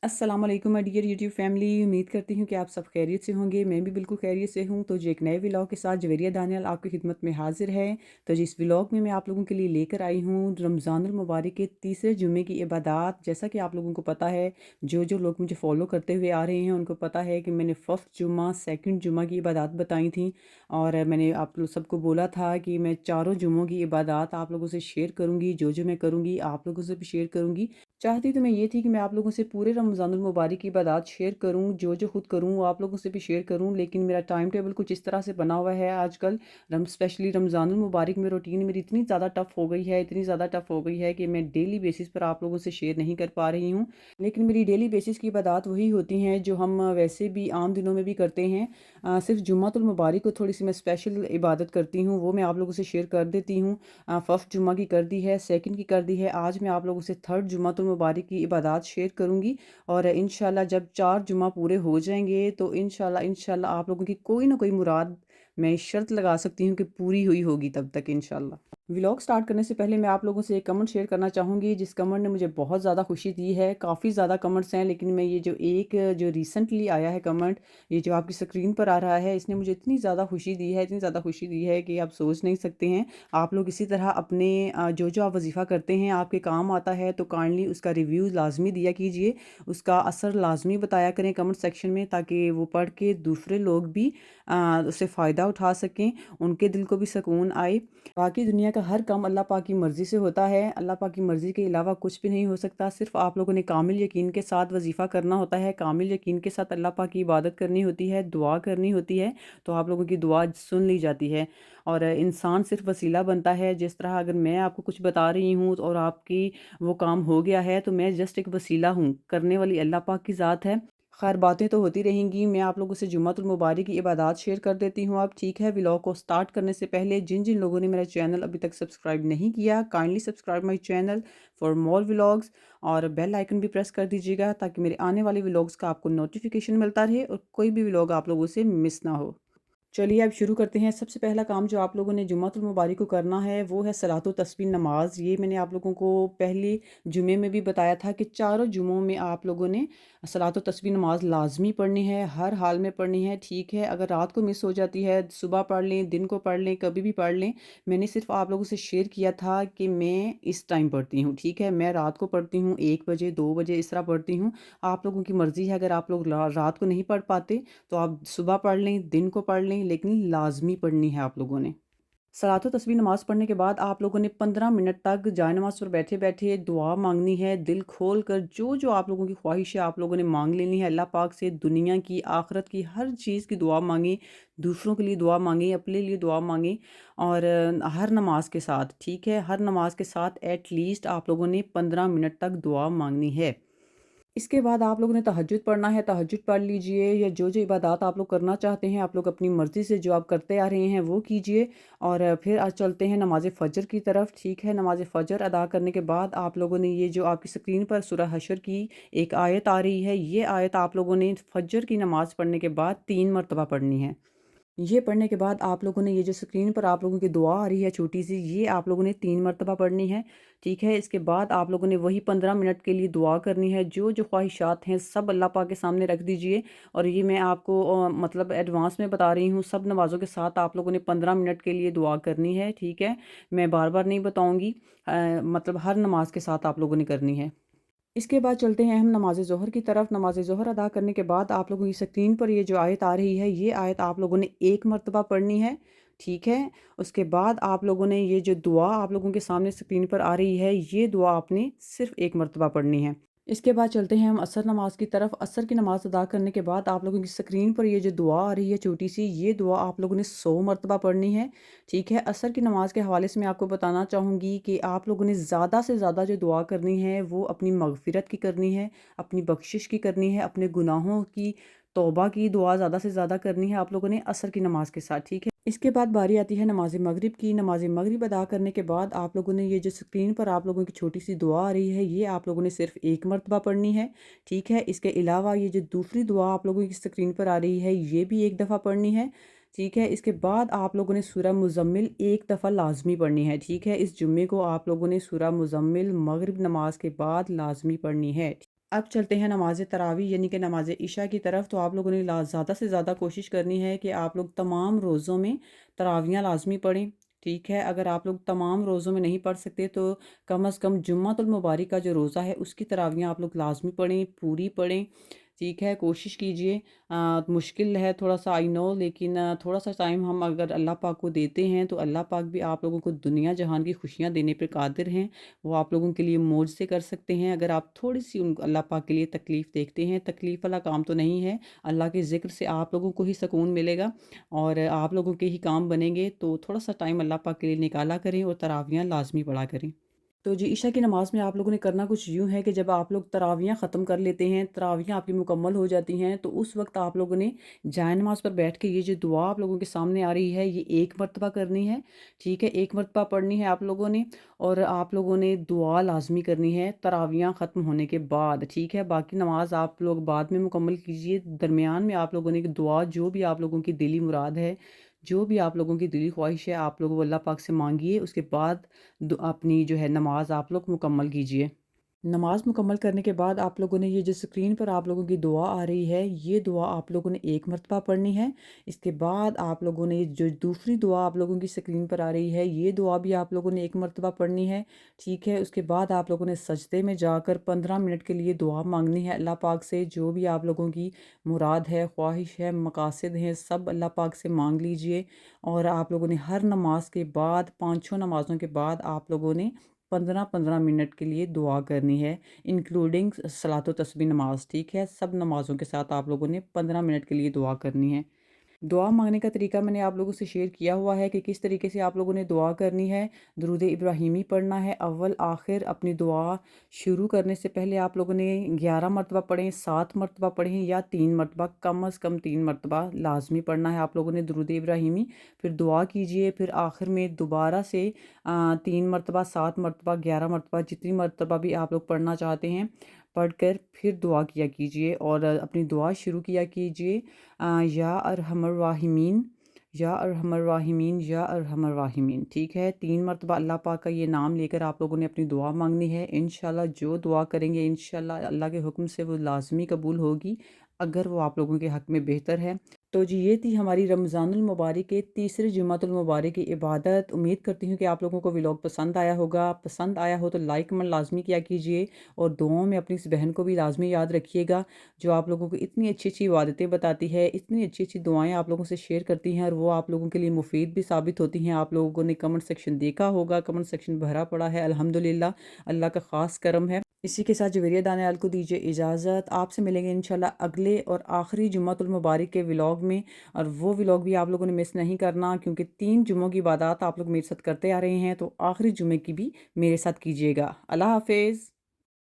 अस्सलाम वालेकुम my dear YouTube family. उम्मीद करती हूँ कि आप सब खैरियत से होंगे। मैं भी बिल्कुल खैरियत से हूँ। तो जी एक नए व्लॉग के साथ जवेरिया दानियाल आपकी खिदमत में हाजिर है। तो जी इस व्लॉग में मैं आप लोगों के लिए लेकर आई हूँ रमज़ानुल मुबारक के तीसरे जुमे की इबादत। जैसा कि आप लोगों को पता है, जो जो लोग मुझे फॉलो करते हुए आ रहे हैं उनको पता है कि मैंने फ़र्स्ट जुमा सेकंड जुमा की इबादत बताई थी। और मैंने आप लोग सबको बोला था कि मैं चारों जुमों की इबादत आप लोगों से शेयर करूँगी। जो जो मैं करूँगी आप लोगों से भी शेयर करूँगी। चाहती तो मैं ये थी कि मैं आप लोगों से पूरे रमज़ानुल मुबारक की इबादत शेयर करूं, जो जो खुद करूं वो आप लोगों से भी शेयर करूं। लेकिन मेरा टाइम टेबल कुछ इस तरह से बना हुआ है आजकल, स्पेशली रमज़ानुल मुबारक में रूटीन मेरी इतनी ज़्यादा टफ़ हो गई है, इतनी ज़्यादा टफ़ हो गई है कि मैं डेली बेसिस पर आप लोगों से शेयर नहीं कर पा रही हूँ। लेकिन मेरी डेली बेसिस की इबादत वही होती हैं जो हम वैसे भी आम दिनों में भी करते हैं। सिर्फ जुम्मतुल मुबारक को थोड़ी सी मैं स्पेशल इबादत करती हूँ, वो मैं आप लोगों से शेयर कर देती हूँ। फ़र्स्ट जुम्मा की कर दी है, सेकंड की कर दी है। आज मैं आप लोगों से थर्ड जुम्मतुल मुबारक की इबादत शेयर करूँगी। और इंशाल्लाह जब 4 जुमा पूरे हो जाएँगे तो इंशाल्लाह इंशाल्लाह आप लोगों की कोई ना कोई मुराद मैं शर्त लगा सकती हूँ कि पूरी हुई होगी तब तक इंशाल्लाह। व्लॉग स्टार्ट करने से पहले मैं आप लोगों से एक कमेंट शेयर करना चाहूँगी, जिस कमेंट ने मुझे बहुत ज़्यादा खुशी दी है। काफ़ी ज़्यादा कमेंट्स हैं, लेकिन मैं ये जो रिसेंटली आया है कमेंट, ये जो आपकी स्क्रीन पर आ रहा है, इसने मुझे इतनी ज़्यादा खुशी दी है, इतनी ज़्यादा खुशी दी है कि आप सोच नहीं सकते हैं। आप लोग इसी तरह अपने जो जो आप वजीफ़ा करते हैं आपके काम आता है तो काइंडली उसका रिव्यू लाजमी दिया कीजिए, उसका असर लाजमी बताया करें कमेंट सेक्शन में, ताकि वो पढ़ के दूसरे लोग भी उससे फ़ायदा उठा सकें, उनके दिल को भी सुकून आए। बाकी दुनिया का हर काम अल्लाह पाक की मर्ज़ी से होता है। अल्लाह पाक की मर्ज़ी के अलावा कुछ भी नहीं हो सकता। सिर्फ़ आप लोगों ने कामिल यकीन के साथ वजीफ़ा करना होता है, कामिल यकीन के साथ अल्लाह पाक की इबादत करनी होती है, दुआ करनी होती है, तो आप लोगों की दुआ सुन ली जाती है। और इंसान सिर्फ़ वसीला बनता है। जिस तरह अगर मैं आपको कुछ बता रही हूँ और आपकी वो काम हो गया है, तो मैं जस्ट एक वसीला हूँ, करने वाली अल्लाह पाक की ज़ात है। खैर बातें तो होती रहेंगी, मैं आप लोगों से जुम्मतुल मुबारक की इबादत शेयर कर देती हूँ अब, ठीक है? व्लॉग को स्टार्ट करने से पहले जिन जिन लोगों ने मेरा चैनल अभी तक सब्सक्राइब नहीं किया, kindly subscribe my channel for more vlogs, और बेल आइकन भी प्रेस कर दीजिएगा ताकि मेरे आने वाले व्लॉग्स का आपको नोटिफिकेशन मिलता रहे और कोई भी व्लॉग आप लोगों से मिस ना हो। चलिए अब शुरू करते हैं। सबसे पहला काम जो आप लोगों ने जुम्मतुल मुबारक को करना है वो है सलातो तस्बीह नमाज़। ये मैंने आप लोगों को पहले जुमे में भी बताया था कि चारों जुमों में आप लोगों ने सलातो तस्बीह नमाज़ लाज़मी पढ़नी है, हर हाल में पढ़नी है, ठीक है? अगर रात को मिस हो जाती है, सुबह पढ़ लें, दिन को पढ़ लें, कभी भी पढ़ लें। मैंने सिर्फ़ आप लोगों से शेयर किया था कि मैं इस टाइम पढ़ती हूँ, ठीक है? मैं रात को पढ़ती हूँ 1 बजे, 2 बजे इस तरह पढ़ती हूँ। आप लोगों की मर्ज़ी है, अगर आप लोग रात को नहीं पढ़ पाते तो आप सुबह पढ़ लें, दिन को पढ़ लें, लेकिन लाज़मी पढ़नी है आप लोगों ने। सलातो तस्बीह नमाज़ पढ़ने के बाद आप लोगों ने 15 मिनट तक जाए-नमाज़ पर बैठे-बैठे दुआ माँगनी है, दिल खोल कर जो-जो आप लोगों की ख्वाहिश है आप लोगों ने माँग लेनी है अल्लाह पाक से। दुनिया की, आखिरत की, हर चीज़ की दुआ माँगें, दूसरों के लिए दुआ माँगें, अपने लिए दुआ माँगें। और हर नमाज़ के साथ, ठीक है? हर नमाज़ के साथ एट लीस्ट आप लोगों ने 15 मिनट तक दुआ माँगनी है। इसके बाद आप लोगों ने तहज्जुद पढ़ना है, तहज्जुद पढ़ लीजिए, या जो जो इबादत आप लोग करना चाहते हैं आप लोग अपनी मर्ज़ी से जो आप करते आ रहे हैं वो कीजिए। और फिर आज चलते हैं नमाज़ फ़जर की तरफ, ठीक है? नमाज़ फ़जर अदा करने के बाद आप लोगों ने ये जो आपकी स्क्रीन पर सूरह हशर की एक आयत आ रही है, ये आयत आप लोगों ने फ़जर की नमाज़ पढ़ने के बाद 3 मरतबा पढ़नी है। ये पढ़ने के बाद आप लोगों ने ये जो स्क्रीन पर आप लोगों की दुआ आ रही है छोटी-सी, ये आप लोगों ने 3 मरतबा पढ़नी है, ठीक है? इसके बाद आप लोगों ने वही 15 मिनट के लिए दुआ करनी है। जो-जो ख्वाहिशात हैं सब अल्लाह पाक के सामने रख दीजिए। और ये मैं आपको मतलब एडवांस में बता रही हूँ, सब नमाज़ों के साथ आप लोगों ने 15 मिनट के लिए दुआ करनी है, ठीक है? मैं बार-बार नहीं बताऊँगी, मतलब हर नमाज़ के साथ आप लोगों ने करनी है। इसके बाद चलते हैं हम नमाज़ ज़ोहर की तरफ। नमाज़ ज़ोहर अदा करने के बाद आप लोगों की स्क्रीन पर ये जो आयत आ रही है, ये आयत आप लोगों ने 1 मरतबा पढ़नी है, ठीक है? उसके बाद आप लोगों ने ये जो दुआ आप लोगों के सामने स्क्रीन पर आ रही है, ये दुआ आपने सिर्फ़ 1 मरतबा पढ़नी है। इसके बाद चलते हैं हम असर नमाज़ की तरफ। असर की नमाज़ अदा करने के बाद आप लोगों की स्क्रीन पर ये जो दुआ आ रही है छोटी-सी, ये दुआ आप लोगों ने 100 मरतबा पढ़नी है, ठीक है? असर की नमाज़ के हवाले से मैं आपको बताना चाहूँगी कि आप लोगों ने ज़्यादा से ज़्यादा जो दुआ करनी है, वो अपनी मग़फ़िरत की करनी है, अपनी बख़्शिश की करनी है, अपने गुनाहों की तौबा की दुआ ज़्यादा से ज़्यादा करनी है आप लोगों ने असर की नमाज़ के साथ, ठीक है? इसके बाद बारी आती है नमाज़ मगरिब की। नमाज़ मगरिब अदा करने के बाद आप लोगों ने ये जो स्क्रीन पर आप लोगों की छोटी-सी दुआ आ रही है, ये आप लोगों ने सिर्फ़ 1 मरतबा पढ़नी है, ठीक है? इसके अलावा ये जो दूसरी दुआ आप लोगों की स्क्रीन पर आ रही है, ये भी 1 दफ़ा पढ़नी है, ठीक है? इसके बाद आप लोगों ने सूरह मुज़म्मिल 1 दफ़ा लाज़मी पढ़नी है, ठीक है? इस जुम्मे को आप लोगों ने सूरह मुज़म्मिल मगरिब नमाज़ के बाद लाज़मी पढ़नी है। अब चलते हैं नमाज़ तरावी यानी कि नमाज़ इशा की तरफ। तो आप लोगों ने ज़्यादा से ज़्यादा कोशिश करनी है कि आप लोग तमाम रोज़ों में तरावियाँ लाज़मी पढ़ें। ठीक है, अगर आप लोग तमाम रोज़ों में नहीं पढ़ सकते तो कम अज़ कम जुम्मतुल मुबारक का जो रोज़ा है उसकी तरावियाँ आप लोग लाज़मी पढ़ें, पूरी पढ़ें। ठीक है, कोशिश कीजिए। मुश्किल है थोड़ा-सा, आई नो, लेकिन थोड़ा-सा टाइम हम अगर अल्लाह पाक को देते हैं तो अल्लाह पाक भी आप लोगों को दुनिया जहान की खुशियाँ देने पे क़ादिर हैं। वो आप लोगों के लिए मौज़ कर सकते हैं अगर आप थोड़ी-सी उन अल्लाह पाक के लिए तकलीफ़ देखते हैं। तकलीफ़ वाला काम तो नहीं है, अल्लाह के ज़िक्र से आप लोगों को ही सुकून मिलेगा और आप लोगों के ही काम बनेंगे। तो थोड़ा-सा टाइम अल्लाह पाक के लिए निकाला करें और तरावियाँ लाज़मी पढ़ा करें। तो जी, इशा की नमाज़ में आप लोगों ने करना कुछ यूँ है कि जब आप लोग तरावियाँ ख़त्म कर लेते हैं, तरावियाँ आपकी मुकम्मल हो जाती हैं, तो उस वक़्त आप लोगों ने जाए नमाज़ पर बैठ के ये जो दुआ आप लोगों के सामने आ रही है, ये 1 मरतबा करनी है, ठीक है? 1 मरतबा पढ़नी है आप लोगों ने और आप लोगों ने दुआ लाज़मी करनी है तरावियाँ ख़त्म होने के बाद, ठीक है? बाकी नमाज़ आप लोग बाद में मुकम्मल कीजिए, दरमियान में आप लोगों ने एक दुआ जो भी आप लोगों की दिली मुराद है, जो भी आप लोगों की दिली ख्वाहिश है, आप लोग वो अल्लाह पाक से माँगिए। उसके बाद अपनी जो है नमाज़ आप लोग मुकम्मल कीजिए। नमाज़ मुकम्मल करने के बाद आप लोगों ने ये जो स्क्रीन पर आप लोगों की दुआ आ रही है, ये दुआ आप लोगों ने 1 मरतबा पढ़नी है। इसके बाद आप लोगों ने जो दूसरी दुआ आप लोगों की स्क्रीन पर आ रही है, ये दुआ भी आप लोगों ने 1 मरतबा पढ़नी है, ठीक है? उसके बाद आप लोगों ने सजदे में जाकर 15 मिनट के लिए दुआ माँगनी है अल्लाह पाक से। जो भी आप लोगों की मुराद है, ख्वाहिश है, मकासद हैं, सब अल्लाह पाक से माँग लीजिए। और आप लोगों ने हर नमाज के बाद, 5-6 नमाज़ों के बाद आप लोगों ने 15-15 मिनट के लिए दुआ करनी है, इंक्लूडिंग सलातो तस्बीह नमाज़, ठीक है? सब नमाज़ों के साथ आप लोगों ने 15 मिनट के लिए दुआ करनी है। दुआ माँगने का तरीका मैंने आप लोगों से शेयर किया हुआ है कि किस तरीके से आप लोगों ने दुआ करनी है। दुरूद इब्राहिमी पढ़ना है अव्वल आखिर। अपनी दुआ शुरू करने से पहले आप लोगों ने 11 मरतबा पढ़ें, 7 मरतबा पढ़ें या 3 मरतबा, कम अज़ कम 3 मरतबा लाज़मी पढ़ना है आप लोगों ने दुरूद इब्राहिमी। फिर दुआ कीजिए, फिर आखिर में दोबारा से 3 मरतबा, 7 मरतबा, 11 मरतबा, जितनी मरतबा भी आप लोग पढ़ना चाहते हैं, पढ़कर फिर दुआ किया कीजिए और अपनी दुआ शुरू किया कीजिए। या अरहमर राहिमीन, या अरहमर राहिमीन, या अरहमर राहिमीन, ठीक है? 3 मरतबा अल्लाह पाक का ये नाम लेकर आप लोगों ने अपनी दुआ माँगनी है। इंशाल्लाह जो दुआ करेंगे इंशाल्लाह अल्लाह के हुक्म से वो लाज़मी कबूल होगी, अगर वो आप लोगों के हक़ में बेहतर है। तो जी, ये थी हमारी रमज़ानुल मुबारक के तीसरे जुमातुल मुबारक की इबादत। उम्मीद करती हूँ कि आप लोगों को व्लॉग पसंद आया होगा। पसंद आया हो तो लाइक कमेंट लाज़मी किया कीजिए और दुआओं में अपनी इस बहन को भी लाज़मी याद रखिएगा, जो आप लोगों को इतनी अच्छी-अच्छी इबादतें बताती है, इतनी अच्छी-अच्छी दुआएँ आप लोगों से शेयर करती हैं और वो आप लोगों के लिए मुफ़ीद भी साबित होती हैं। आप लोगों ने कमेंट सेक्शन देखा होगा, कमेंट सेक्शन भरा पड़ा है, अल्हम्दुलिल्लाह, अल्लाह का ख़ास करम है। इसी के साथ जवेरिया दानियाल को दीजिए इजाज़त। आपसे मिलेंगे इंशाल्लाह अगले और आखिरी जुम्मतुल मुबारक के व्लॉग में, और वो व्लॉग भी आप लोगों ने मिस नहीं करना, क्योंकि 3 जुम्मों की इबादत आप लोग मेरे साथ करते आ रहे हैं, तो आखिरी जुम्मे की भी मेरे साथ कीजिएगा। अल्लाह हाफ़िज़।